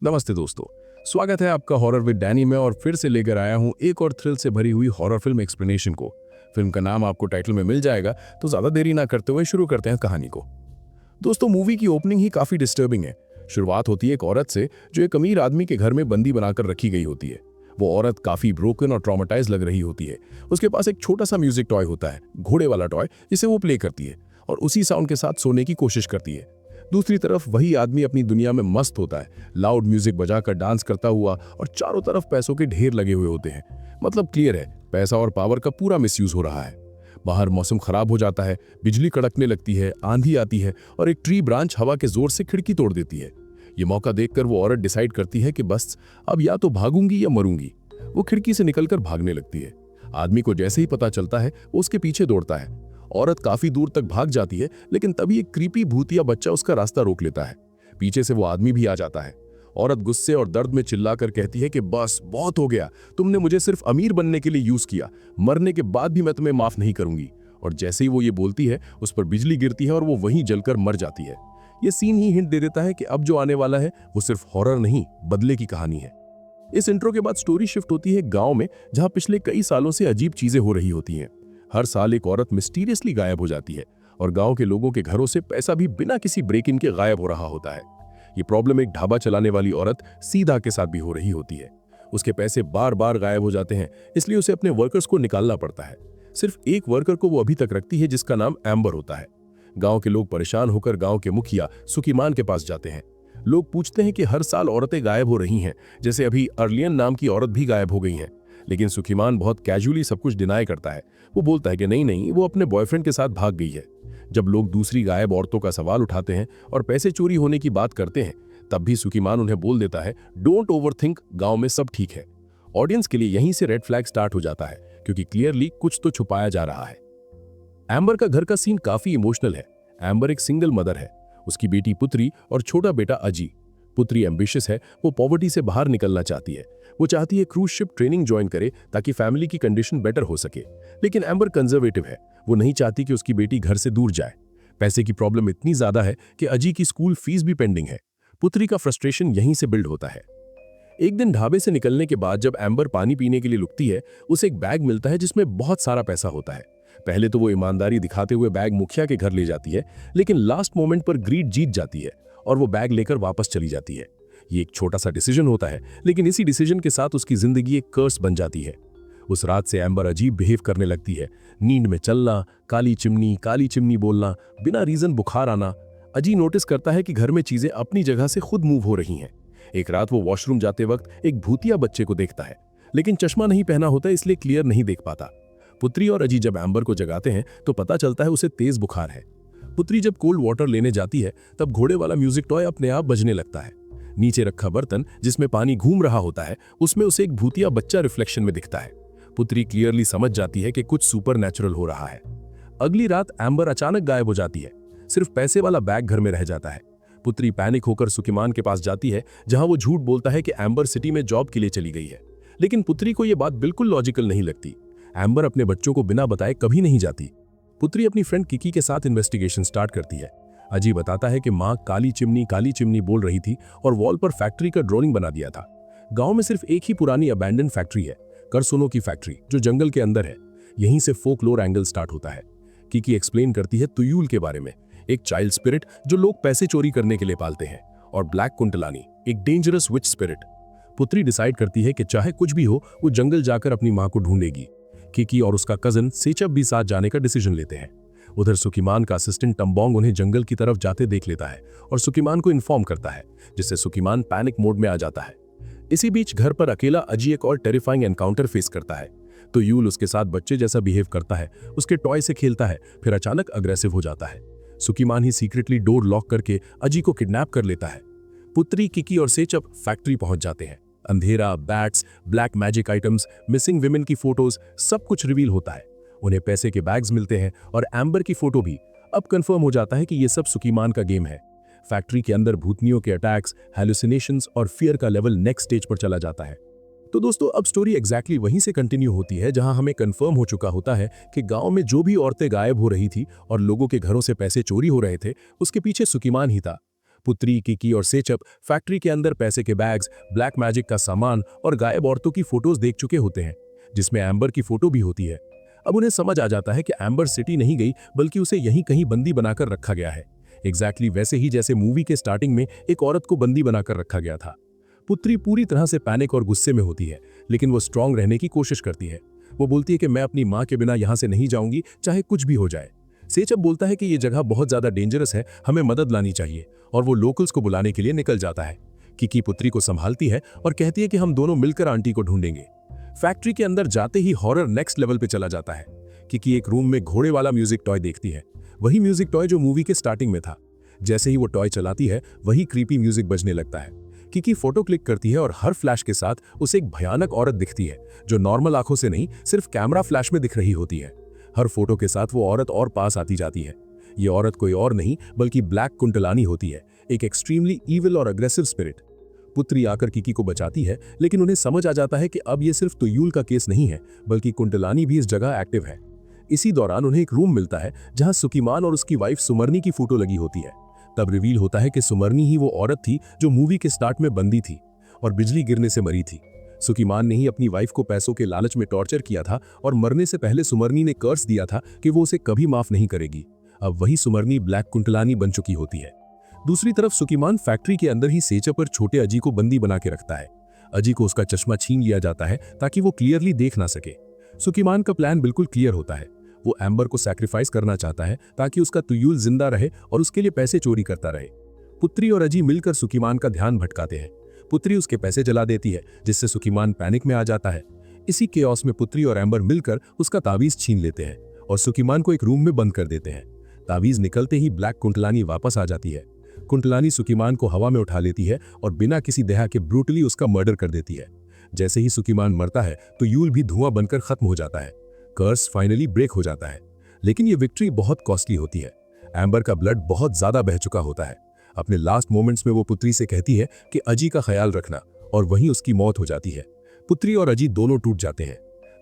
नमस्ते दोस्तों। स्वागत है आपका हॉरर विद डैनी में और फिर से लेकर आया हूं एक और थ्रिल से भरी हुई हॉरर फिल्म एक्सप्लेनेशन को। फिल्म का नाम आपको टाइटल में मिल जाएगा, तो ज्यादा देरी ना करते हुए शुरू करते हैं कहानी को। दोस्तों, मूवी की ओपनिंग ही काफी डिस्टर्बिंग है। शुरुआत होती है एक औरत से जो एक अमीर आदमी के घर में बंदी बनाकर रखी गई होती है। वो औरत काफी ब्रोकन और ट्रॉमेटाइज लग रही होती है। उसके पास एक छोटा सा म्यूजिक टॉय होता है, घोड़े वाला टॉय, जिसे वो प्ले करती है और उसी साउंड के साथ सोने की कोशिश करती है। दूसरी तरफ वही आदमी अपनी दुनिया में मस्त होता है, लाउड म्यूजिक बजाकर डांस करता हुआ, और चारों तरफ पैसों के ढेर लगे हुए होते हैं। मतलब क्लियर है, पैसा और पावर का पूरा मिसयूज हो रहा है। बाहर मौसम खराब हो जाता है, बिजली कड़कने लगती है, आंधी आती है और एक ट्री ब्रांच हवा के जोर से खिड़की तोड़ देती है। ये मौका देखकर वो औरत डिसाइड करती है कि बस अब या तो भागूंगी या मरूंगी। वो खिड़की से निकलकर भागने लगती है। आदमी को जैसे ही पता चलता है वो उसके पीछे दौड़ता है। औरत काफी दूर तक भाग जाती है, लेकिन तभी एक क्रीपी भूतिया बच्चा उसका रास्ता रोक लेता है। पीछे से वो आदमी भी आ जाता है। औरत गुस्से और दर्द में चिल्लाकर कहती है कि बस बहुत हो गया, तुमने मुझे सिर्फ अमीर बनने के लिए यूज किया, मरने के बाद भी मैं तुम्हें माफ नहीं करूंगी। और जैसे ही वो ये बोलती है, उस पर बिजली गिरती है और वो वहीं जलकर मर जाती है। ये सीन ही हिंट दे देता है कि अब जो आने वाला है वो सिर्फ हॉरर नहीं, बदले की कहानी है। इस इंट्रो के बाद स्टोरी शिफ्ट होती है गांव में, जहां पिछले कई सालों से अजीब चीजें हो रही होती हैं। हर साल एक औरत मिस्टीरियसली गायब हो जाती है और गांव के लोगों के घरों से पैसा भी बिना किसी ब्रेक इन के गायब हो रहा होता है। ये प्रॉब्लम एक ढाबा चलाने वाली औरत सीधा के साथ भी हो रही होती है। उसके पैसे बार बार गायब हो जाते हैं, इसलिए उसे अपने वर्कर्स को निकालना पड़ता है। सिर्फ एक वर्कर को वो अभी तक रखती है, जिसका नाम एम्बर होता है। गांव के लोग परेशान होकर गांव के मुखिया सुकीमान के पास जाते हैं। लोग पूछते हैं कि हर साल औरतें गायब हो रही हैं, जैसे अभी अर्लियन नाम की औरत भी गायब हो गई है। लेकिन सुकीमान बहुत कैजुअली सब कुछ डिनाई करता है। वो बोलता है कि नहीं नहीं, वो अपने बॉयफ्रेंड के साथ भाग गई है। जब लोग दूसरी गायब औरतों का सवाल उठाते हैं और पैसे चोरी होने की बात करते हैं, तब भी सुकीमान उन्हें बोल देता है, डोंट ओवरथिंक, गांव में सब ठीक है। ऑडियंस के लिए यहीं से रेड फ्लैग स्टार्ट हो जाता है, क्योंकि क्लियरली कुछ तो छुपाया जा रहा है। एम्बर का घर का सीन काफी इमोशनल है। एम्बर एक सिंगल मदर है। उसकी बेटी पुत्री और छोटा बेटा अजी। पुत्री एम्बिशियस है, वो पॉवर्टी से बाहर निकलना चाहती है। वो चाहती है क्रूज शिप ट्रेनिंग ज्वाइन करे ताकि फैमिली की कंडीशन बेटर हो सके। लेकिन एम्बर कंजर्वेटिव है, वो नहीं चाहती कि उसकी बेटी घर से दूर जाए। पैसे की प्रॉब्लम इतनी ज्यादा है कि अजी की स्कूल फीस भी पेंडिंग है। पुत्री का फ्रस्ट्रेशन यहीं से बिल्ड होता है। एक दिन ढाबे से निकलने के बाद जब एम्बर पानी पीने के लिए रुकती है, उसे एक बैग मिलता है जिसमें बहुत सारा पैसा होता है। पहले तो वो ईमानदारी दिखाते हुए बैग मुखिया के घर ले जाती है, लेकिन लास्ट मोमेंट पर ग्रीड जीत जाती है और वो बैग लेकर वापस चली जाती है। ये एक छोटा सा डिसीजन होता है, लेकिन इसी डिसीजन के साथ उसकी जिंदगी एक कर्स बन जाती है। उस रात से एम्बर अजीब बिहेव करने लगती है। नींद में चलना, काली चिमनी बोलना, बिना रीजन बुखार आना। अजी नोटिस करता है कि घर में चीजें अपनी जगह से खुद मूव हो रही हैं। एक रात वो वॉशरूम जाते वक्त एक भूतिया बच्चे को देखता है, लेकिन चश्मा नहीं पहना होता, इसलिए क्लियर नहीं देख पाता। पुत्री और अजी जब एम्बर को जगाते हैं तो पता चलता है उसे तेज बुखार है। पुत्री जब कोल्ड वाटर लेने जाती है, तब घोड़े वाला म्यूजिक टॉय अपने आप बजने लगता है। नीचे रखा बर्तन जिसमें पानी घूम रहा होता है, उसमें उसे एक भूतिया बच्चा रिफ्लेक्शन में दिखता है। पुत्री क्लियरली समझ जाती है कि कुछ सुपर नेचुरल हो रहा है। अगली रात एम्बर अचानक गायब हो जाती है। सिर्फ पैसे वाला बैग घर में रह जाता है। पुत्री पैनिक होकर सुकीमान के पास जाती है, जहां वो झूठ बोलता है कि एम्बर सिटी में जॉब के लिए चली गई है। लेकिन पुत्री को यह बात बिल्कुल लॉजिकल नहीं लगती। एम्बर अपने बच्चों को बिना बताए कभी नहीं जाती। पुत्री अपनी फ्रेंड किकी के साथ इन्वेस्टिगेशन स्टार्ट करती है। अजी बताता है कि माँ काली चिमनी बोल रही थी और वॉल पर फैक्ट्री का ड्राइंग बना दिया था। गांव में सिर्फ एक ही पुरानी अबैंडन फैक्ट्री है, करसोनो की फैक्ट्री, जो जंगल के अंदर है। यहीं से फोकलोर एंगल स्टार्ट होता है। किकी एक्सप्लेन करती है तुयूल के बारे में, एक चाइल्ड स्पिरिट जो लोग पैसे चोरी करने के लिए पालते हैं, और ब्लैक कुंटलानी, एक डेंजरस विच स्पिरिट। पुत्री डिसाइड करती है कि चाहे कुछ भी हो, वो जंगल जाकर अपनी माँ को ढूंढेगी। किकी और उसका कजन सेचप भी साथ जाने का डिसीजन लेते हैं। उधर सुकीमान का असिस्टेंट टम्बोंग उन्हें जंगल की तरफ जाते देख लेता है और सुकीमान को इन्फॉर्म करता है, जिससे सुकीमान पैनिक मोड में आ जाता है। इसी बीच घर पर अकेला अजी एक और टेरिफाइंग एनकाउंटर फेस करता है। तो यूल उसके साथ बच्चे जैसा बिहेव करता है, उसके टॉय से खेलता है, फिर अचानक अग्रेसिव हो जाता है। सुकीमान ही सीक्रेटली डोर लॉक करके अजी को किडनैप कर लेता है। पुत्री, किकी और सेचप फैक्ट्री पहुंच जाते हैं। अंधेरा, bats, black magic items, missing women की फोटोज, सब कुछ रिवील होता है। उन्हें पैसे के बैग्स मिलते हैं और एम्बर की फोटो भी। अब कंफर्म हो जाता है कि यह सब सुकीमान का गेम है। फैक्ट्री के अंदर भूतनियों के अटैक्स, हैलुसिनेशंस और फियर का लेवल नेक्स्ट स्टेज पर चला जाता है। तो दोस्तों, अब स्टोरी एग्जैक्टली वहीं से कंटिन्यू होती है जहां हमें कंफर्म हो चुका होता है कि गांव में जो भी औरतें गायब हो रही थी और लोगों के घरों से पैसे चोरी हो रहे थे, उसके पीछे सुकीमान ही था। पुत्री, किकी और सेचप फैक्ट्री के अंदर पैसे के बैग्स, ब्लैक मैजिक का सामान और गायब औरतों की फोटोज देख चुके होते हैं, जिसमें एम्बर की फोटो भी होती है। अब उन्हें समझ आ जाता है कि एम्बर सिटी नहीं गई, बल्कि उसे यहीं कहीं बंदी बनाकर रखा गया है, एग्जैक्टली वैसे ही जैसे मूवी के स्टार्टिंग में एक औरत को बंदी बनाकर रखा गया था। पुत्री पूरी तरह से पैनिक और गुस्से में होती है, लेकिन वो स्ट्रांग रहने की कोशिश करती है। वो बोलती है कि मैं अपनी माँ के बिना यहाँ से नहीं जाऊंगी, चाहे कुछ भी हो जाए। सेचप बोलता है कि ये जगह बहुत ज्यादा डेंजरस है, हमें मदद लानी चाहिए, और वो लोकल्स को बुलाने के लिए निकल जाता है। किकी पुत्री को संभालती है और कहती है कि हम दोनों मिलकर आंटी को ढूंढेंगे। फैक्ट्री के अंदर जाते ही हॉरर नेक्स्ट लेवल पे चला जाता है। किकी एक रूम में घोड़े वाला म्यूजिक टॉय देखती है, वही म्यूजिक टॉय जो मूवी के स्टार्टिंग में था। जैसे ही वो टॉय चलाती है, वही क्रीपी म्यूजिक बजने लगता है। किकी फोटो क्लिक करती है और हर फ्लैश के साथ उसे एक भयानक औरत दिखती है, जो नॉर्मल आंखों से नहीं, सिर्फ कैमरा फ्लैश में दिख रही होती है। हर फोटो के साथ वो औरत और पास आती जाती है। ये औरत कोई और नहीं बल्कि ब्लैक कुंटलानी होती है, एक एक्सट्रीमली ईविल और अग्रेसिव स्पिरिट। पुत्री आकर किकी को बचाती है, लेकिन उन्हें समझ आ जाता है कि अब ये सिर्फ तुयूल का केस नहीं है, बल्कि कुंटलानी भी इस जगह एक्टिव है। इसी दौरान उन्हें एक रूम मिलता है जहां सुकीमान और उसकी वाइफ सुमरनी की फोटो लगी होती है। तब रिवील होता है कि सुमरनी ही वो औरत थी जो मूवी के स्टार्ट में बंदी थी और बिजली गिरने से मरी थी। सुकीमान ने ही अपनी वाइफ को पैसों के लालच में टॉर्चर किया था और मरने से पहले सुमरनी ने कर्स दिया था कि वो उसे कभी माफ नहीं करेगी। अब वही सुमरनी ब्लैक कुंटलानी बन चुकी होती है। दूसरी तरफ सुकीमान फैक्ट्री के अंदर ही सेचप और छोटे अजी को बंदी बना के रखता है। अजी को उसका चश्मा छीन लिया जाता है ताकि वो क्लियरली देख ना सके। सुकीमान का प्लान बिल्कुल क्लियर होता है। वो एम्बर को सैक्रिफाइस करना चाहता है ताकि उसका तुयूल जिंदा रहे और उसके लिए पैसे चोरी करता रहे। पुत्री और अजी मिलकर सुकीमान का ध्यान भटकाते हैं। पुत्री उसके पैसे जला देती है, जिससे सुकीमान पैनिक में आ जाता है। इसी केओस में पुत्री और एम्बर मिलकर उसका तावीज छीन लेते हैं और सुकीमान को एक रूम में बंद कर देते हैं। तावीज निकलते ही ब्लैक कुंटलानी वापस आ जाती है। कुंटलानी सुकीमान को हवा में उठा लेती है और बिना किसी दया के ब्रूटली उसका मर्डर कर देती है। जैसे ही सुकीमान मरता है तो यूल भी धुआं बनकर खत्म हो जाता है। कर्स फाइनली ब्रेक हो जाता है, लेकिन ये विक्ट्री बहुत कॉस्टली होती है। एम्बर का ब्लड बहुत ज्यादा बह चुका होता है। अपने लास्ट मोमेंट्स में वो पुत्री से कहती है कि अजी का ख्याल रखना, और वहीं उसकी मौत हो जाती है। पुत्री और अजी दोनों टूट जाते हैं।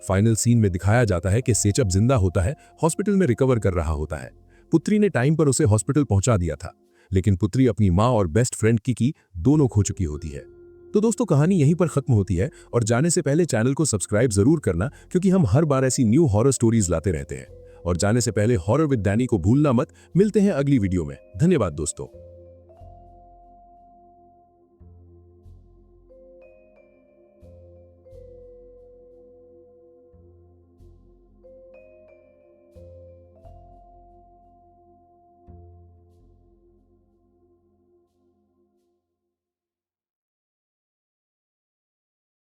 फाइनल सीन में दिखाया जाता है कि सेचप जिंदा होता है, हॉस्पिटल में रिकवर कर रहा होता है। पुत्री ने टाइम पर उसे हॉस्पिटल पहुंचा दिया था, लेकिन पुत्री अपनी माँ और बेस्ट फ्रेंड किकी दोनों खो चुकी होती है। तो दोस्तों, कहानी यहीं पर खत्म होती है, और जाने से पहले चैनल को सब्सक्राइब जरूर करना, क्योंकि हम हर बार ऐसी न्यू हॉरर स्टोरीज लाते रहते हैं। और जाने से पहले हॉरर विद डैनी को भूलना मत। मिलते हैं अगली वीडियो में। धन्यवाद दोस्तों।